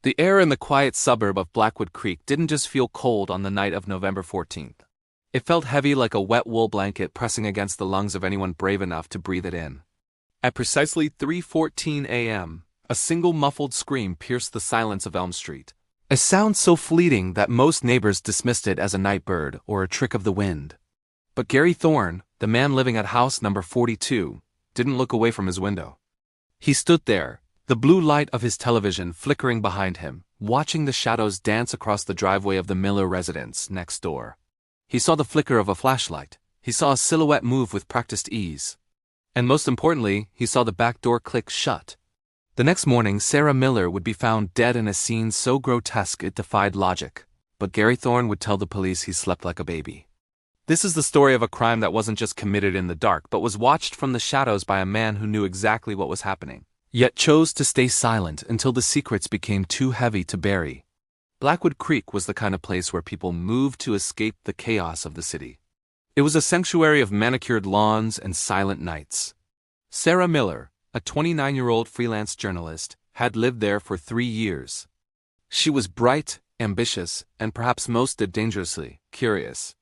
The air in the quiet suburb of Blackwood Creek didn't just feel cold on the night of November 14th. It felt heavy like a wet wool blanket pressing against the lungs of anyone brave enough to breathe it in. At precisely 3:14 a.m., a single muffled scream pierced the silence of Elm Street. A sound so fleeting that most neighbors dismissed it as a night bird or a trick of the wind. But Gary Thorne, the man living at house number 42, didn't look away from his window. He stood there, the blue light of his television flickering behind him, watching the shadows dance across the driveway of the Miller residence next door. He saw the flicker of a flashlight. He saw a silhouette move with practiced ease. And most importantly, he saw the back door click shut. The next morning, Sarah Miller would be found dead in a scene so grotesque it defied logic. But Gary Thorne would tell the police he slept like a baby. This is the story of a crime that wasn't just committed in the dark, but was watched from the shadows by a man who knew exactly what was happening, yet chose to stay silent until the secrets became too heavy to bury. Blackwood Creek was the kind of place where people moved to escape the chaos of the city. It was a sanctuary of manicured lawns and silent nights. Sarah Miller, a 29-year-old freelance journalist, had lived there for 3 years. She was bright, ambitious, and perhaps most dangerously curious.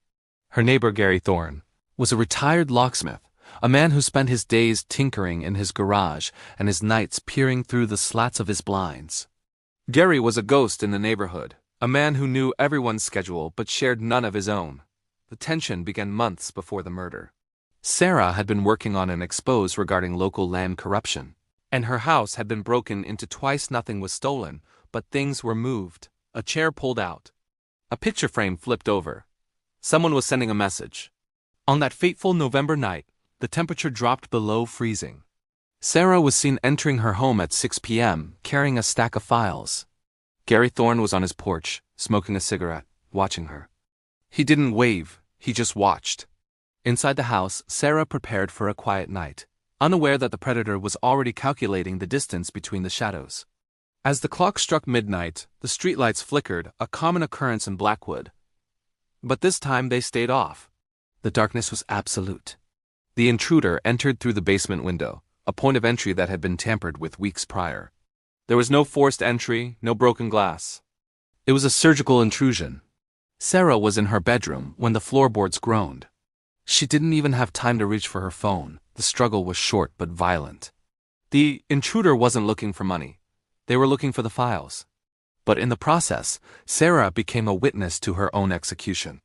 Her neighbor Gary Thorne was a retired locksmith, a man who spent his days tinkering in his garage and his nights peering through the slats of his blinds. Gary was a ghost in the neighborhood, a man who knew everyone's schedule but shared none of his own. The tension began months before the murder. Sarah had been working on an expose regarding local land corruption, and her house had been broken into twice. Nothing was stolen, but things were moved. A chair pulled out. A picture frame flipped over. Someone was sending a message. On that fateful November night, the temperature dropped below freezing. Sarah was seen entering her home at 6 p.m., carrying a stack of files. Gary Thorne was on his porch, smoking a cigarette, watching her. He didn't wave, he just watched. Inside the house, Sarah prepared for a quiet night, unaware that the predator was already calculating the distance between the shadows. As the clock struck midnight, the streetlights flickered, a common occurrence in Blackwood. But this time they stayed off. The darkness was absolute. The intruder entered through the basement window, a point of entry that had been tampered with weeks prior. There was no forced entry, no broken glass. It was a surgical intrusion. Sarah was in her bedroom when the floorboards groaned. She didn't even have time to reach for her phone. The struggle was short but violent. The intruder wasn't looking for money. They were looking for the files. But in the process, Sarah became a witness to her own execution.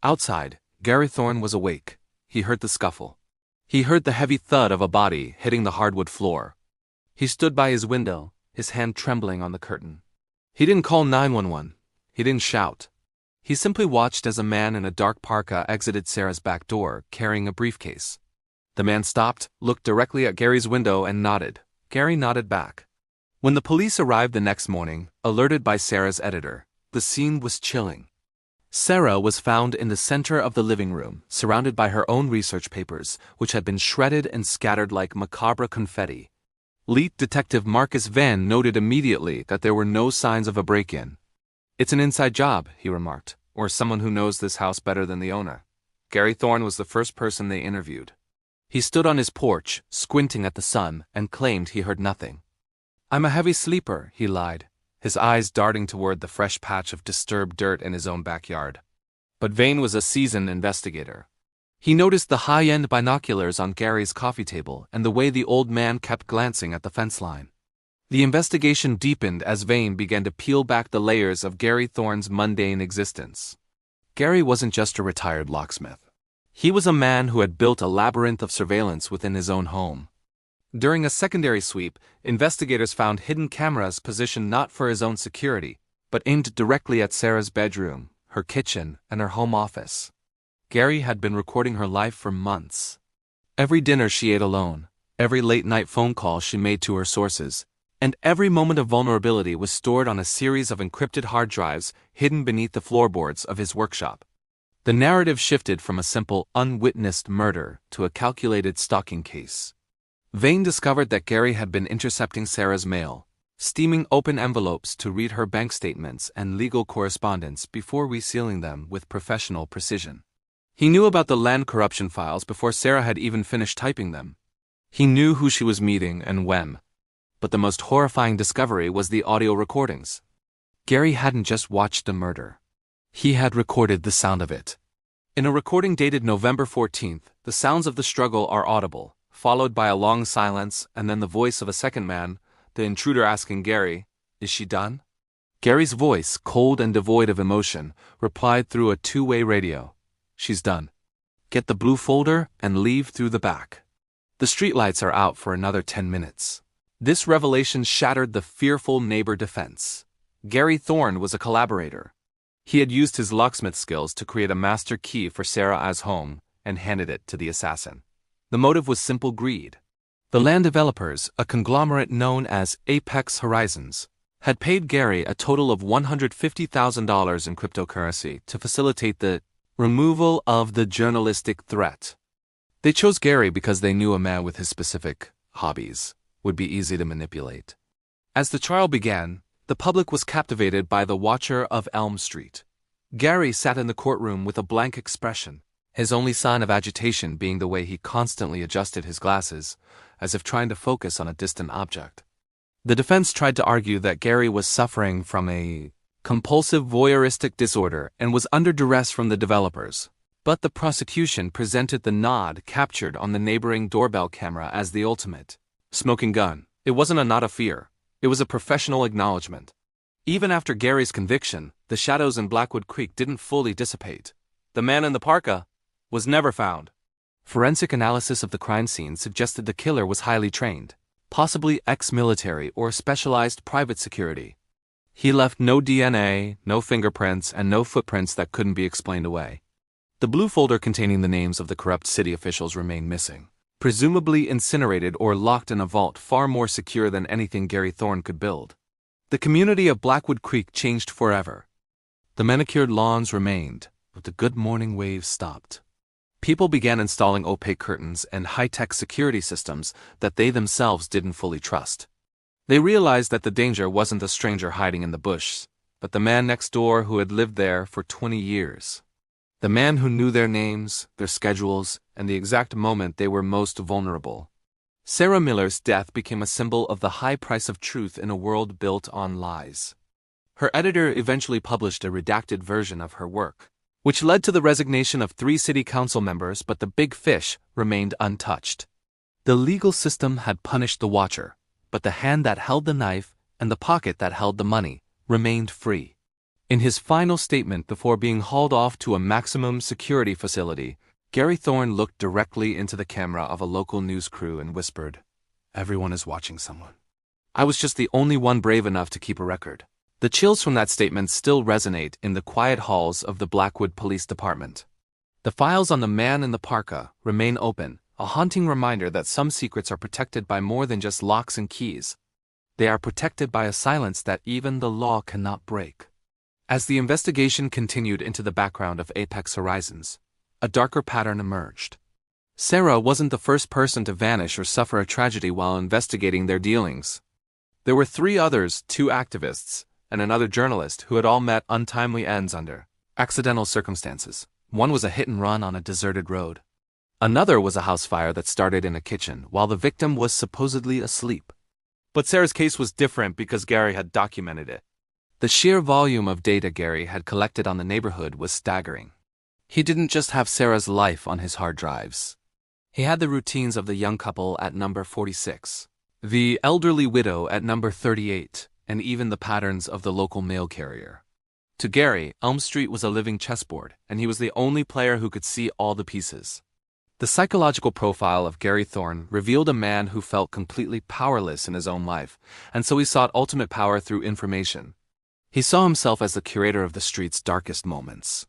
Outside, Gary Thorne was awake. He heard the scuffle. He heard the heavy thud of a body hitting the hardwood floor. He stood by his window, his hand trembling on the curtain. He didn't call 911. He didn't shout. He simply watched as a man in a dark parka exited Sarah's back door, carrying a briefcase. The man stopped, looked directly at Gary's window and nodded. Gary nodded back. When the police arrived the next morning, alerted by Sarah's editor, the scene was chilling. Sarah was found in the center of the living room, surrounded by her own research papers, which had been shredded and scattered like macabre confetti. Lead Detective Marcus Van noted immediately that there were no signs of a break-in. "It's an inside job," he remarked, "or someone who knows this house better than the owner." Gary Thorne was the first person they interviewed. He stood on his porch, squinting at the sun, and claimed he heard nothing. "I'm a heavy sleeper," he lied, his eyes darting toward the fresh patch of disturbed dirt in his own backyard. But Vane was a seasoned investigator. He noticed the high-end binoculars on Gary's coffee table and the way the old man kept glancing at the fence line. The investigation deepened as Vane began to peel back the layers of Gary Thorne's mundane existence. Gary wasn't just a retired locksmith. He was a man who had built a labyrinth of surveillance within his own home. During a secondary sweep, investigators found hidden cameras positioned not for his own security, but aimed directly at Sarah's bedroom, her kitchen, and her home office. Gary had been recording her life for months. Every dinner she ate alone, every late-night phone call she made to her sources, and every moment of vulnerability was stored on a series of encrypted hard drives hidden beneath the floorboards of his workshop. The narrative shifted from a simple, unwitnessed murder to a calculated stalking case. Vane discovered that Gary had been intercepting Sarah's mail, steaming open envelopes to read her bank statements and legal correspondence before resealing them with professional precision. He knew about the land corruption files before Sarah had even finished typing them. He knew who she was meeting and when. But the most horrifying discovery was the audio recordings. Gary hadn't just watched a murder. He had recorded the sound of it. In a recording dated November 14th, the sounds of the struggle are audible, followed by a long silence and then the voice of a second man, the intruder asking Gary, "Is she done?" Gary's voice, cold and devoid of emotion, replied through a two-way radio, "She's done. Get the blue folder and leave through the back. The streetlights are out for another 10 minutes." This revelation shattered the fearful neighbor defense. Gary Thorne was a collaborator. He had used his locksmith skills to create a master key for Sarah's home and handed it to the assassin. The motive was simple greed. The land developers, a conglomerate known as Apex Horizons, had paid Gary a total of $150,000 in cryptocurrency to facilitate the removal of the journalistic threat. They chose Gary because they knew a man with his specific hobbies would be easy to manipulate. As the trial began, the public was captivated by the Watcher of Elm Street. Gary sat in the courtroom with a blank expression, his only sign of agitation being the way he constantly adjusted his glasses, as if trying to focus on a distant object. The defense tried to argue that Gary was suffering from a compulsive voyeuristic disorder and was under duress from the developers, but the prosecution presented the nod captured on the neighboring doorbell camera as the ultimate smoking gun. It wasn't a nod of fear. It was a professional acknowledgement. Even after Gary's conviction, the shadows in Blackwood Creek didn't fully dissipate. The man in the parka was never found. Forensic analysis of the crime scene suggested the killer was highly trained, possibly ex-military or specialized private security. He left no DNA, no fingerprints, and no footprints that couldn't be explained away. The blue folder containing the names of the corrupt city officials remained missing, presumably incinerated or locked in a vault far more secure than anything Gary Thorne could build. The community of Blackwood Creek changed forever. The manicured lawns remained, but the good morning waves stopped. People began installing opaque curtains and high-tech security systems that they themselves didn't fully trust. They realized that the danger wasn't the stranger hiding in the bush, but the man next door who had lived there for 20 years. The man who knew their names, their schedules, and the exact moment they were most vulnerable. Sarah Miller's death became a symbol of the high price of truth in a world built on lies. Her editor eventually published a redacted version of her work, which led to the resignation of 3 city council members, but the big fish remained untouched. The legal system had punished the Watcher, but the hand that held the knife and the pocket that held the money remained free. In his final statement before being hauled off to a maximum security facility, Gary Thorne looked directly into the camera of a local news crew and whispered, "Everyone is watching someone. I was just the only one brave enough to keep a record." The chills from that statement still resonate in the quiet halls of the Blackwood Police Department. The files on the man in the parka remain open, a haunting reminder that some secrets are protected by more than just locks and keys. They are protected by a silence that even the law cannot break. As the investigation continued into the background of Apex Horizons, a darker pattern emerged. Sarah wasn't the first person to vanish or suffer a tragedy while investigating their dealings. There were 3 others, 2 activists, and another journalist who had all met untimely ends under accidental circumstances. One was a hit and run on a deserted road. Another was a house fire that started in a kitchen while the victim was supposedly asleep. But Sarah's case was different because Gary had documented it. The sheer volume of data Gary had collected on the neighborhood was staggering. He didn't just have Sarah's life on his hard drives. He had the routines of the young couple at number 46, the elderly widow at number 38, and even the patterns of the local mail carrier. To Gary, Elm Street was a living chessboard, and he was the only player who could see all the pieces. The psychological profile of Gary Thorne revealed a man who felt completely powerless in his own life, and so he sought ultimate power through information. He saw himself as the curator of the street's darkest moments.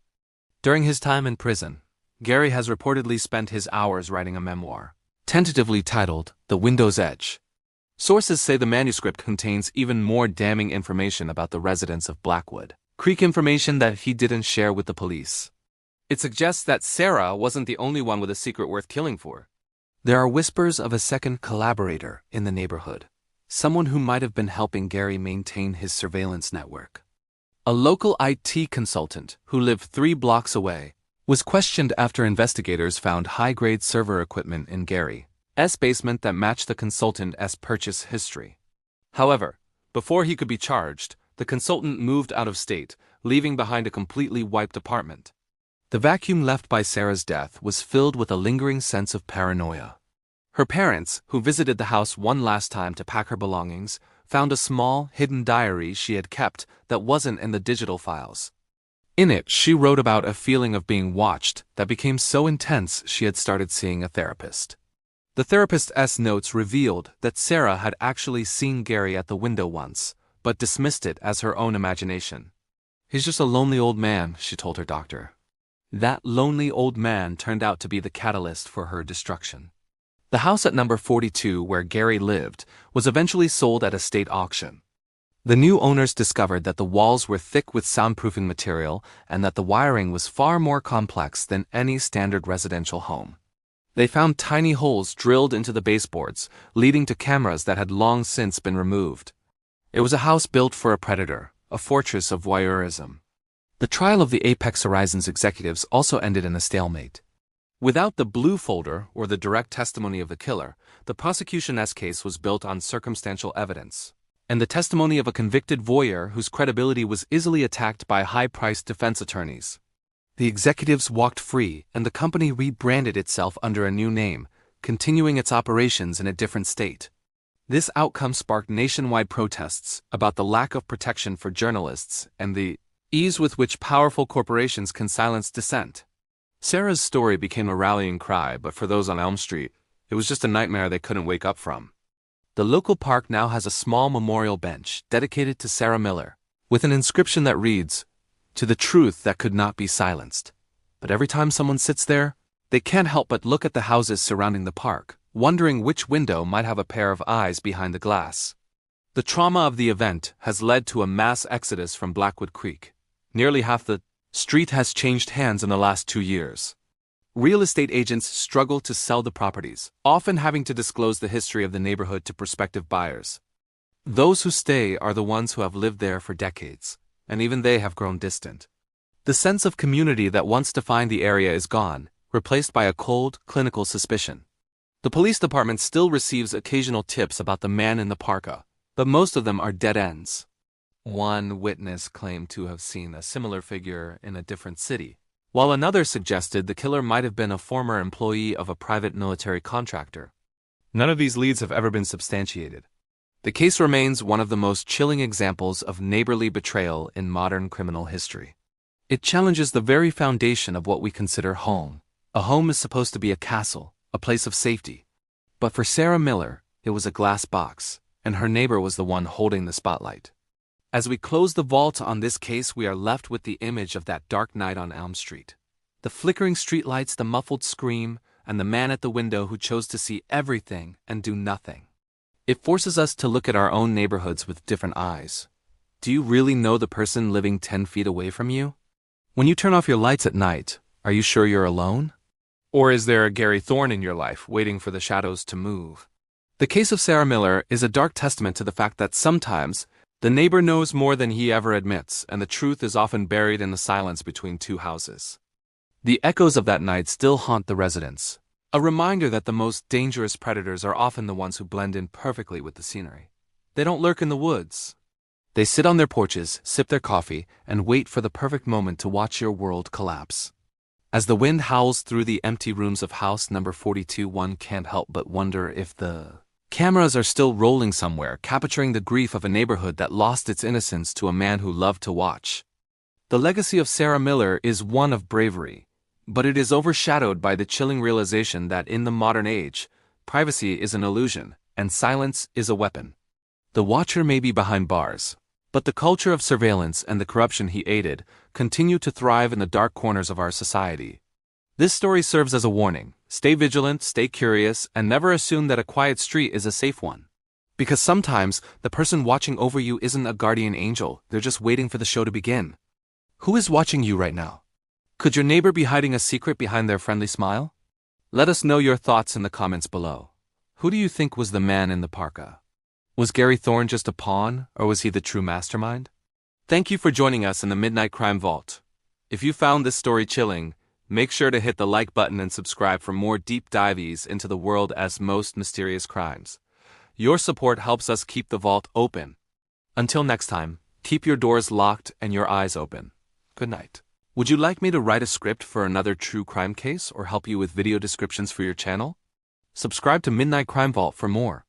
During his time in prison, Gary has reportedly spent his hours writing a memoir, tentatively titled The Window's Edge. Sources say the manuscript contains even more damning information about the residents of Blackwood Creek, information that he didn't share with the police. It suggests that Sarah wasn't the only one with a secret worth killing for. There are whispers of a second collaborator in the neighborhood, someone who might have been helping Gary maintain his surveillance network. A local IT consultant who lived 3 blocks away was questioned after investigators found high-grade server equipment in Gary's basement that matched the consultant's purchase history. However, before he could be charged, the consultant moved out of state, leaving behind a completely wiped apartment. The vacuum left by Sarah's death was filled with a lingering sense of paranoia. Her parents, who visited the house one last time to pack her belongings, found a small, hidden diary she had kept that wasn't in the digital files. In it, she wrote about a feeling of being watched that became so intense she had started seeing a therapist. The therapist's notes revealed that Sarah had actually seen Gary at the window once, but dismissed it as her own imagination. "He's just a lonely old man," she told her doctor. That lonely old man turned out to be the catalyst for her destruction. The house at number 42, where Gary lived, was eventually sold at a state auction. The new owners discovered that the walls were thick with soundproofing material and that the wiring was far more complex than any standard residential home. They found tiny holes drilled into the baseboards, leading to cameras that had long since been removed. It was a house built for a predator, a fortress of voyeurism. The trial of the Apex Horizons executives also ended in a stalemate. Without the blue folder or the direct testimony of the killer, the prosecution's case was built on circumstantial evidence, and the testimony of a convicted voyeur whose credibility was easily attacked by high-priced defense attorneys. The executives walked free, and the company rebranded itself under a new name, continuing its operations in a different state. This outcome sparked nationwide protests about the lack of protection for journalists and the ease with which powerful corporations can silence dissent. Sarah's story became a rallying cry, but for those on Elm Street, it was just a nightmare they couldn't wake up from. The local park now has a small memorial bench dedicated to Sarah Miller, with an inscription that reads, "To the truth that could not be silenced." But every time someone sits there, they can't help but look at the houses surrounding the park, wondering which window might have a pair of eyes behind the glass. The trauma of the event has led to a mass exodus from Blackwood Creek. Nearly half the street has changed hands in the last 2 years. Real estate agents struggle to sell the properties, often having to disclose the history of the neighborhood to prospective buyers. Those who stay are the ones who have lived there for decades, and even they have grown distant. The sense of community that once defined the area is gone, replaced by a cold, clinical suspicion. The police department still receives occasional tips about the man in the parka, but most of them are dead ends. One witness claimed to have seen a similar figure in a different city, while another suggested the killer might have been a former employee of a private military contractor. None of these leads have ever been substantiated. The case remains one of the most chilling examples of neighborly betrayal in modern criminal history. It challenges the very foundation of what we consider home. A home is supposed to be a castle, a place of safety. But for Sarah Miller, it was a glass box, and her neighbor was the one holding the spotlight. As we close the vault on this case, we are left with the image of that dark night on Elm Street. The flickering streetlights, the muffled scream, and the man at the window who chose to see everything and do nothing. It forces us to look at our own neighborhoods with different eyes. Do you really know the person living 10 feet away from you? When you turn off your lights at night, are you sure you're alone? Or is there a Gary Thorne in your life waiting for the shadows to move? The case of Sarah Miller is a dark testament to the fact that sometimes the neighbor knows more than he ever admits, and the truth is often buried in the silence between two houses. The echoes of that night still haunt the residents, a reminder that the most dangerous predators are often the ones who blend in perfectly with the scenery. They don't lurk in the woods. They sit on their porches, sip their coffee, and wait for the perfect moment to watch your world collapse. As the wind howls through the empty rooms of house number 42, one can't help but wonder if the cameras are still rolling somewhere, capturing the grief of a neighborhood that lost its innocence to a man who loved to watch. The legacy of Sarah Miller is one of bravery, but it is overshadowed by the chilling realization that in the modern age, privacy is an illusion, and silence is a weapon. The watcher may be behind bars, but the culture of surveillance and the corruption he aided continue to thrive in the dark corners of our society. This story serves as a warning. Stay vigilant, stay curious, and never assume that a quiet street is a safe one. Because sometimes, the person watching over you isn't a guardian angel, they're just waiting for the show to begin. Who is watching you right now? Could your neighbor be hiding a secret behind their friendly smile? Let us know your thoughts in the comments below. Who do you think was the man in the parka? Was Gary Thorne just a pawn, or was he the true mastermind? Thank you for joining us in the Midnight Crime Vault. If you found this story chilling, make sure to hit the like button and subscribe for more deep dives into the world as most mysterious crimes. Your support helps us keep the vault open. Until next time, Keep your doors locked and your eyes open. Good night. Would you like me to write a script for another true crime case or help you with video descriptions for your channel? Subscribe to Midnight Crime Vault for more.